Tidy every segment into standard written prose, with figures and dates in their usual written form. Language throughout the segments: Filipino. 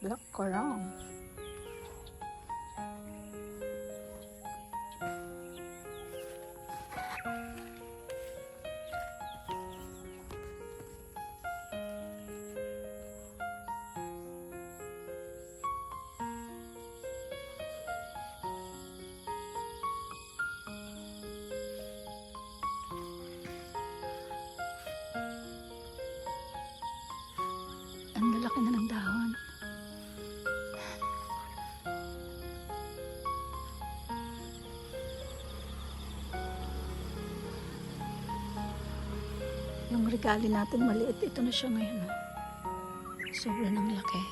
Black Karang. Ang lalaki na ng dahon. Yung regali natin maliit, ito na siya ngayon. Oh. Sobrang ng laki.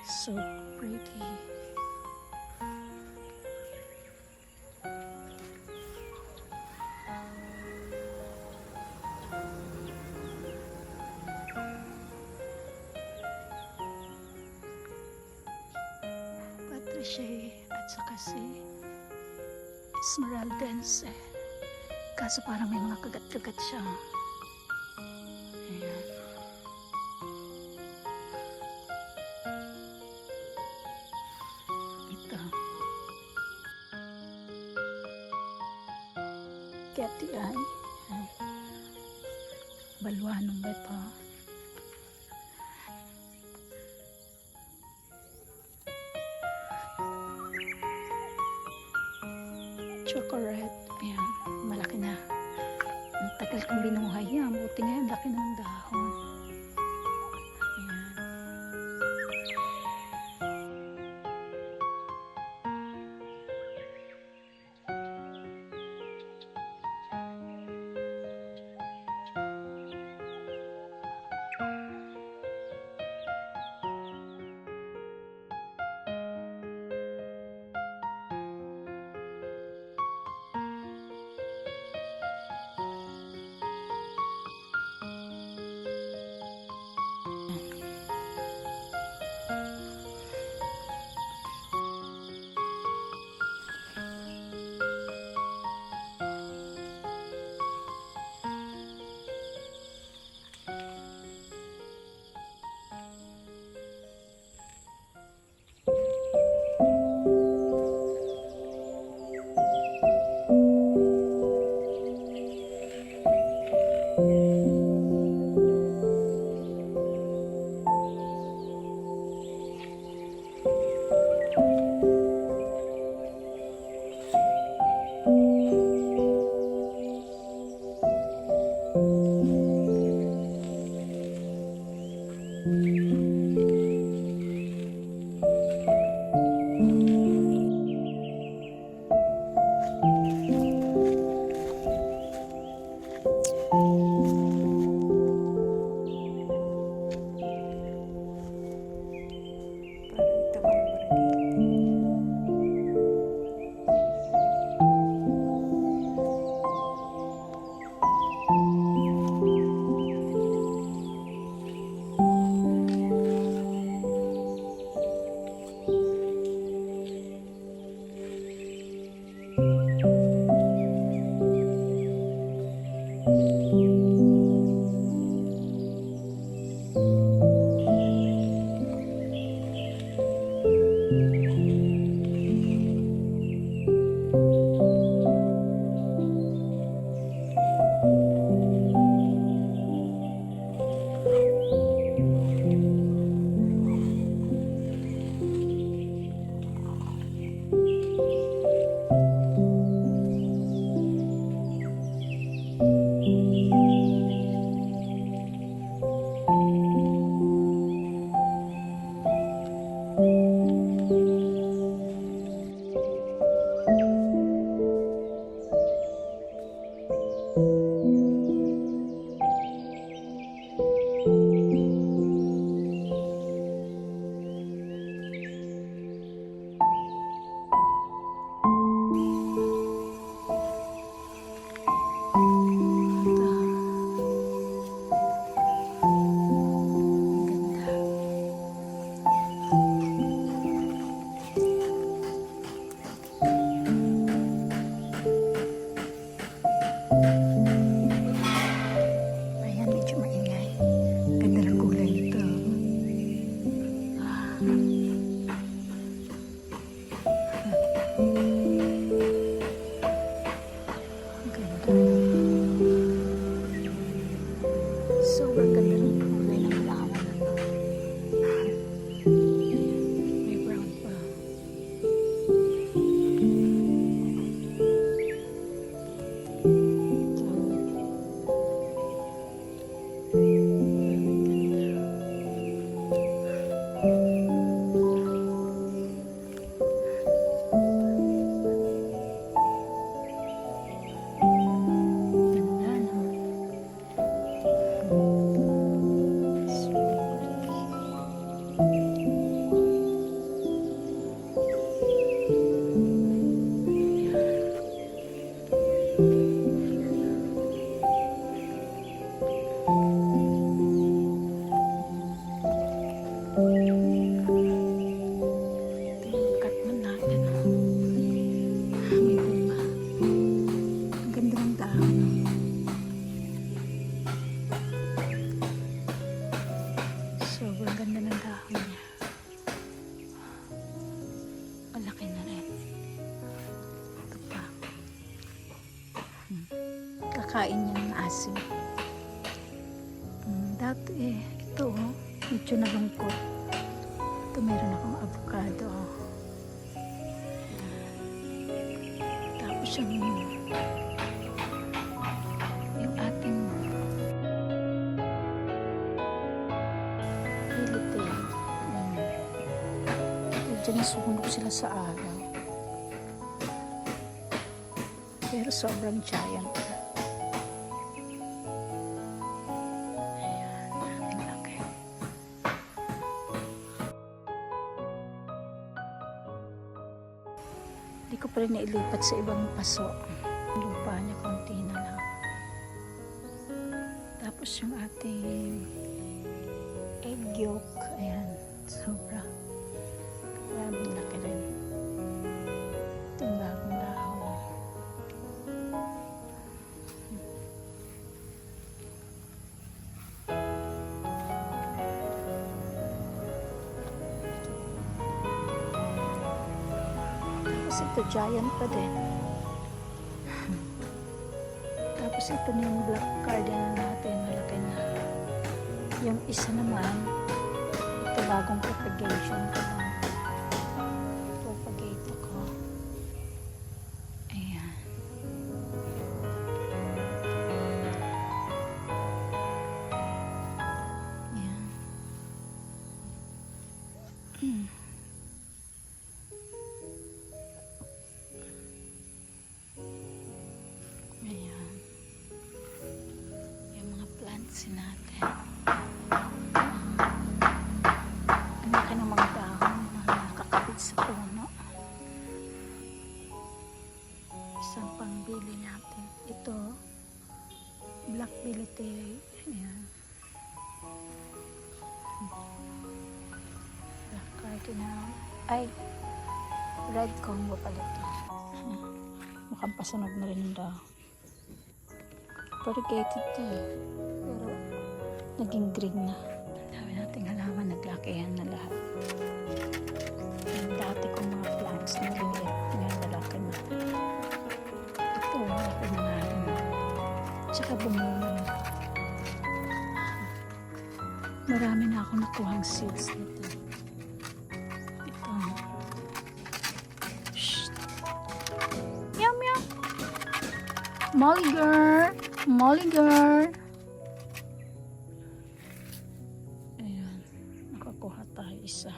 So pretty. Patricia at saka si Esmeraldense. Kaso parang may mga kagat-kagat siya. Ayan. Ito. Catty eye. Balwanong ba ito? Chocolate. Ayan, malaki na. Ang tagal kong binuhay yan. Buti ngayon, laki na ng dahon. Ayan. nakakain yan ng asim. Dati ito medyo nalungkot. Ito meron akong avocado. Tapos yung ating pilipin. Medyo nasunog sila sa araw. Pero sobrang giant na. Ayan, ang laki. Hindi ko pa rin nailipat sa ibang paso. Lupa niya konti na lang. Tapos yung ating egg yolk. Ayan, sobra. Maraming laki rin. Ito yung bagong dahon. Tapos ito, giant pa din. Tapos ito na yung black cardinal natin, malaki na. Yung isa naman, ito bagong propagation ko lang. Propagate ako. Ayan. Ayan. Ayan. Yung mga plants natin. Ang laki ng mga dahon na nakakapit sa puno. Isang pangbili natin. Ito, black billitere. Ayan. Black cardinal. Ay, red combo pala ito. Mukhang pasunog na rin yung dahon. Variegated to eh. Pero naging green na. Ang dami nating halaman, naglakihan na lahat. Yung dati kong mga plants na lilit, ngayon nalaki na. Ito, malaki na nga rin. Tsaka bumunga na. Marami na akong nakuhang seeds nito. Ito. Shh. Meow meow. Molly girl. Molly girl. Ayan. Nakakuha tayo isa.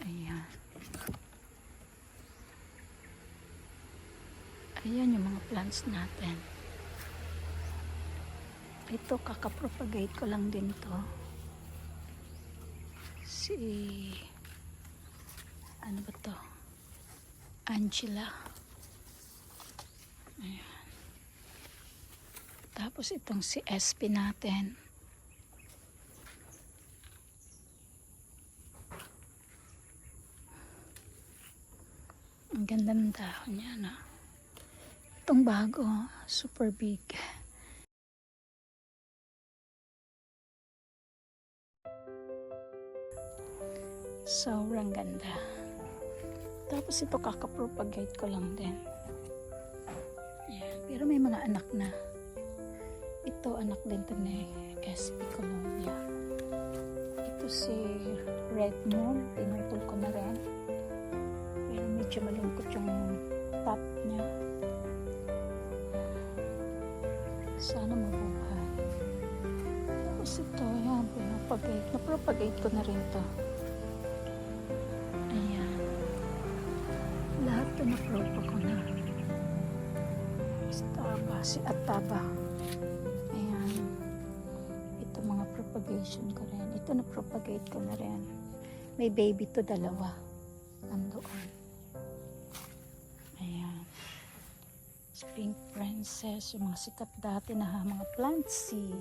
Ayan. Ayan yung mga plants natin. Ito, kakapropagate ko lang din to. Ano ba to? Angela. Ayan. Tapos itong si SP natin. Ang ganda ng dahon niya, no? Itong bago, super big. Sobrang ganda. Tapos ito kakapropagate ko lang din. Ayan. Pero may mga anak na. Ito anak din to ni SP Colombia. Ito si Red Moon. Pinutol ko na rin. Pero medyo malungkot yung top niya. Sana mabuhay. Tapos ito, yan, pinapagate. Napropagate ko na rin to. Ayan. Lahat ito napropa ko na. Staba, si Ataba. Ayan. Ito mga propagation ko rin. Ito na-propagate ko na rin. May baby to, dalawa. Nandoon. Ayan. Pink Princess, yung mga sikat dati na mga plantsy.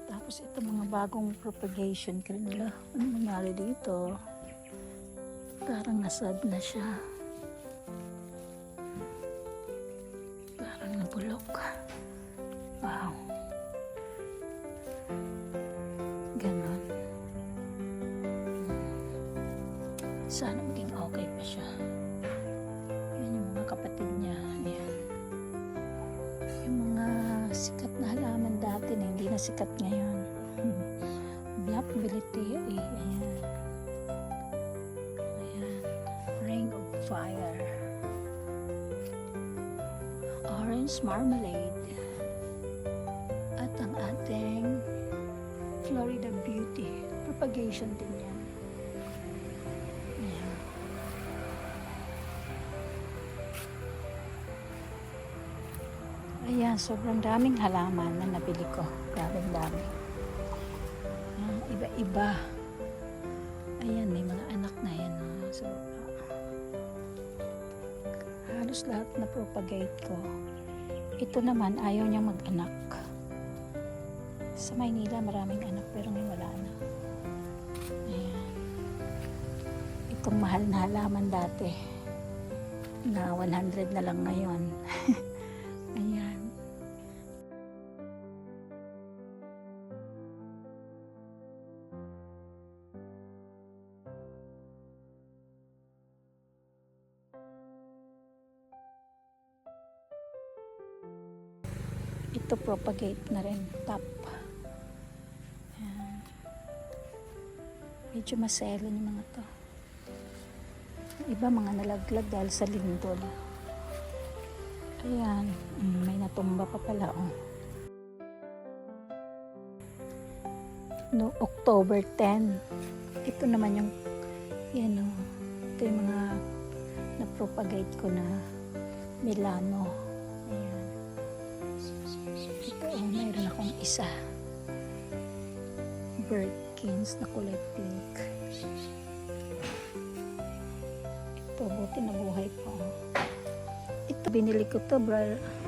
Tapos ito mga bagong propagation kanila. Ano nangyari dito? Parang nasad na siya. Parang nabulok. Wow. Ganon. na siya. Yan yung mga kapatid niya. Ayan. Yung mga sikat na halaman dati na hindi na sikat ngayon. Black Bilitiri. Ayan. Ayan. Ring of Fire. Orange Marmalade. At ang ating Florida Beauty. Propagation din yan. Ayan. Ayan, sobrang daming halaman na nabili ko. Grabing dami. Ayan, iba-iba. Ayan, may mga anak na yan. So, halos lahat na propagate ko. Ito naman, ayaw niyang mag-anak. Sa Maynila, maraming anak pero may wala na. Ayan. Itong mahal na halaman dati na 100 na lang ngayon. Ayan. Ito propagate na rin, top. Ayan. Medyo maselo yung mga to. Yung iba mga nalaglag dahil sa lindol. Ayan, may natumba pa pala, oh. No, October 10. Ito naman yung, yan, oh. Ito yung mga na-propagate ko na Milano. Ayan. Ito, oh, mayroon akong isa. Birkins na kulay pink. Ito, buti na buhay pa, oh. Ito, binili ko to,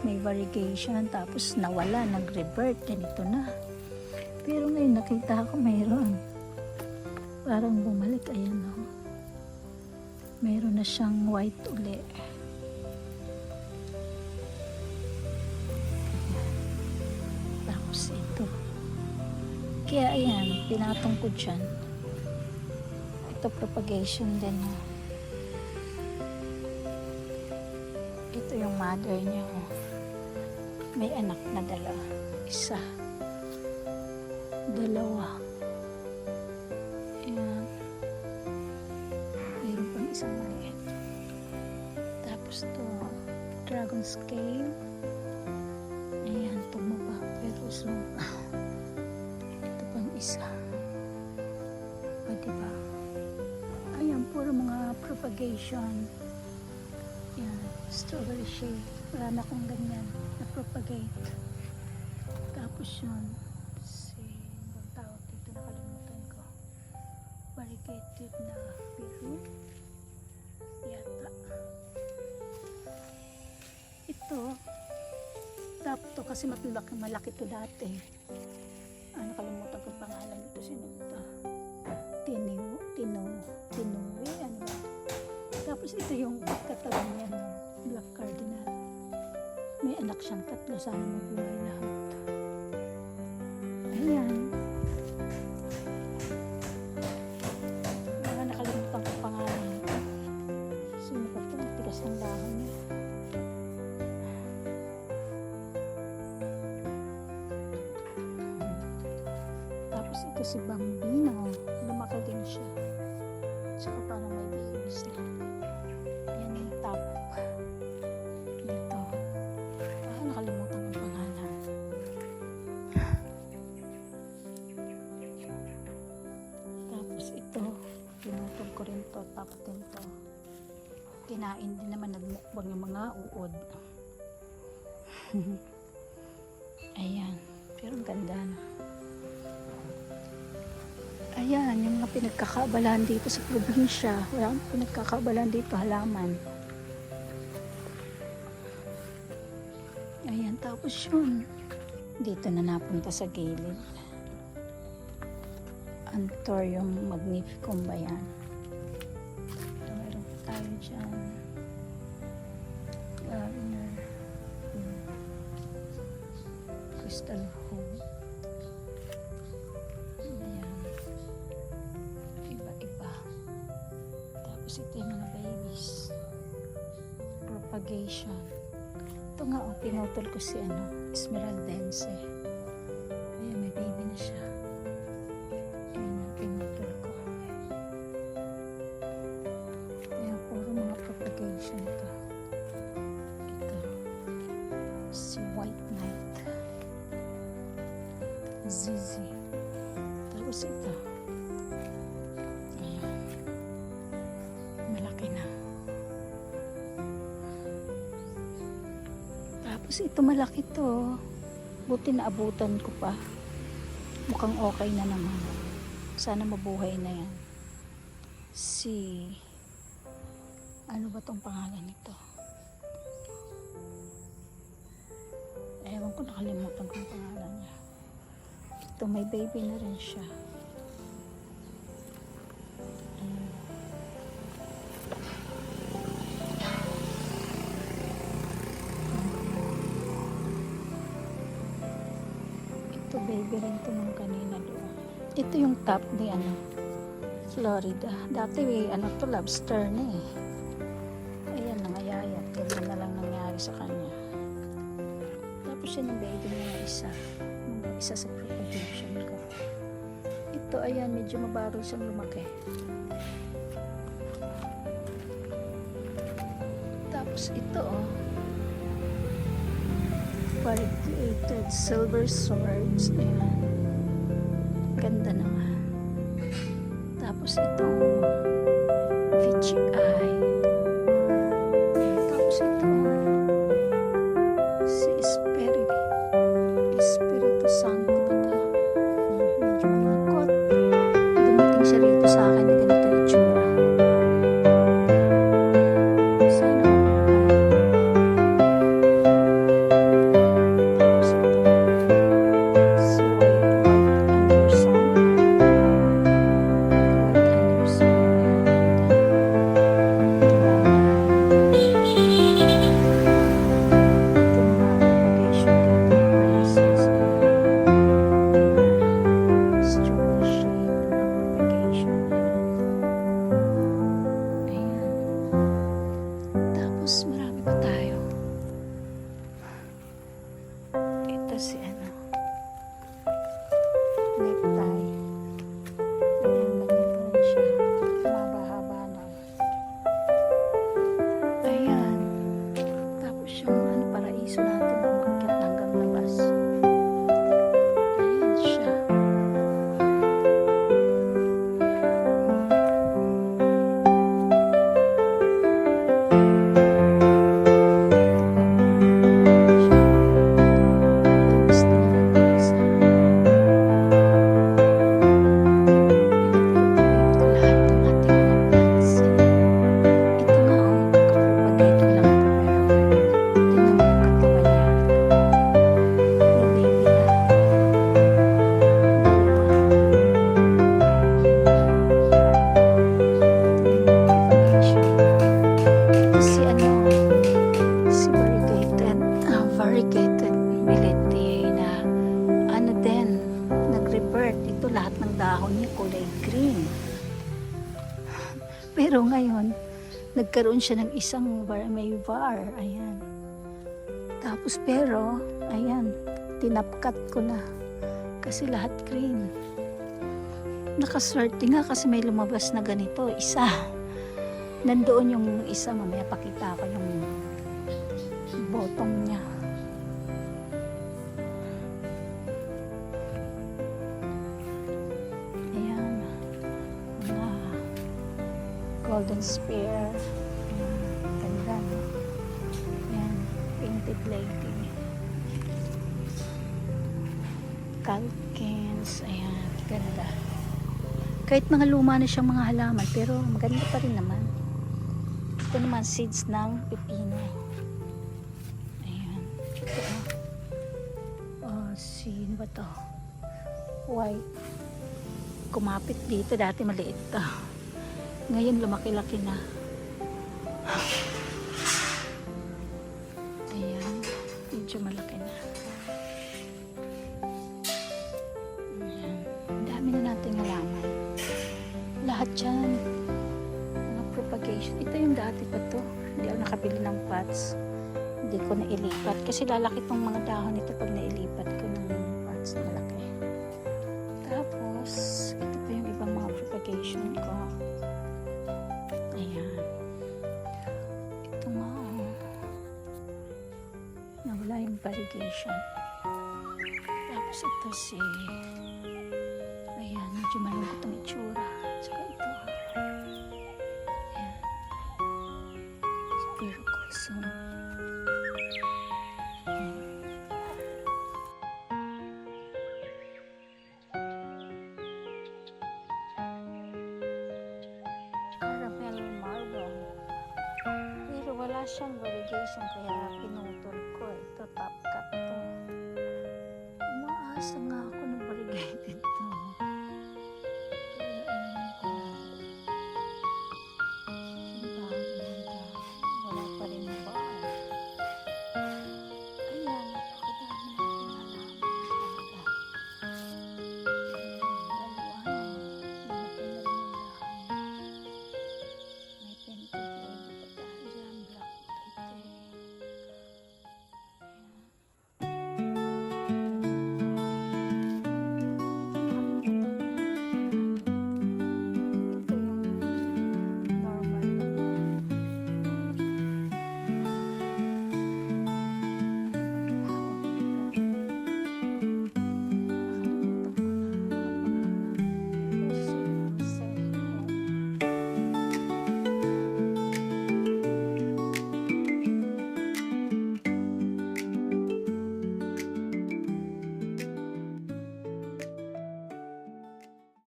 may variegation, tapos nawala, nag-revert, ganito na. Pero ngayon nakita ko mayroon. Parang bumalik, ayan o. Mayroon na siyang white uli. Tapos ito. Kaya ayan, pinatong ko dyan. Ito propagation din o. Ito yung mother niya. May anak na dalawa. Isa. Dalawa. Ayan. Mayroon pang isang maliit. Tapos to Dragon Scale. Ayan, tumaba. Pero so, ito pang isa. O, diba? Ayan, puro mga propagation. Yan, strawberry shade. Marami akong ganyan na propagate. Tapos yun, ang tawag dito, nakalimutan ko. Variegated na Peru. Yata. Ito, to kasi malaki to dati. Nakalimutan ko pangalan ito. Sino ito? Tinuwi, ano ba? Tapos ito yung katawan niya, no? Black Cardinal. May anak siyang 3, sana mabuhay lahat. Ayan. Mga nakalimutan ko pangalan. Sino ba ito? Tigas ng dahon niya. Tapos ito si Bambino. Lumaki din siya. Tsaka parang may babies na. Yan yung top. Dito. Nakalimutan ang pangalan. Tapos ito, pinutol ko rin to, top din to. Kinain din naman, nagmukbang yung mga uod. Ayan, pero ang ganda na. Ayan, yung mga pinagkakaabalahan dito sa probinsya. Wala akong pinagkakaabalahan dito, halaman. Ayan, tapos yun. Dito na napunta sa gilid. Anthurium magnificum ba yan? Meron tayo dyan. Lavender. Crystal Hope. Ayan. Iba-iba. Tapos ito yung mga baby. propagation. Ito nga, oh, pinutol ko si Esmeraldense. Ayan, may baby na siya. Ayan, pinutol ko. Ayan, puro mga propagation ito. Ito, si White Knight. Zizi. Tapos ito. Ayan. Malaki na. Tapos ito malaki to. Buti na abutan ko pa. Mukhang okay na naman. Sana mabuhay na yan. Si ano ba tong pangalan nito? Ewan ko, nakalimutan ko yung pangalan niya. Ito, may baby na rin siya. Ayan. Ito, baby rin ito nung kanina doon. Ito yung top ni Florida. Dati to, lobster na eh. Ayan, nangayayat. Ganyan na lang nangyari sa kanya. Tapos yun yung baby niya isa. Isa sa propagation ko. Ito, ayan, medyo mabagal siyang lumaki. Tapos ito, variegated silver swords. Ayan. Ganda naman. Tapos itong Fitchy eye. Ayan. Tapos ito, si Espiritu Santo ba ito? Medyo malungkot. Dumating siya rito sa akin na ganito yung tsura. Sana tapos ito, si White Anderson. White Anderson. Tapos marami pa tayo. Ito si necktie. Ayan, ganyan pa rin siya. Mahaba-haba na. Ayan. Tapos yung paraiso natin na umakyat hanggang labas. Ayan siya. Variegated millet na nag-revert. Ito lahat ng dahon niya kulay green. Pero ngayon, nagkaroon siya ng isang may var. Ayan. Tapos pero, ayan, tinapkat ko na. Kasi lahat green. Nakaswerte nga kasi may lumabas na ganito. Isa. Nandoon yung isa. Mamaya pakita ko yung bottom niya. Ayan. Mga golden spear. Ganda, no? Ayan. Painted lady. Calkins. Ayan. Ganda. Kahit mga luma na siyang mga halaman, pero maganda pa rin naman. Ito naman seeds ng pepino. Ayan. Ito, sino ba to? White. Kumapit dito. Dati maliit to. Ngayon lumaki-laki na. Ayan. Medyo malaki na. Ayan. Ang dami na nating halaman. Lahat dyan. Mga propagation. Ito yung dati pa to. Hindi ako bili ng pots. Hindi ko na ilipat kasi lalaki tong mga dahon nito pag nailipat ko ng pots na malaki. Tapos ito pa yung ibang mga propagation ko. Ayan. Ito nga nawala yung variegation. Tapos ito si ayan, medyo malungkot ang itsura. Saka ito ayan, si Pero Coulson. Caramel marble, pero wala siyang variegation kaya pinutol ko. Ito top cut to. Umaasa nga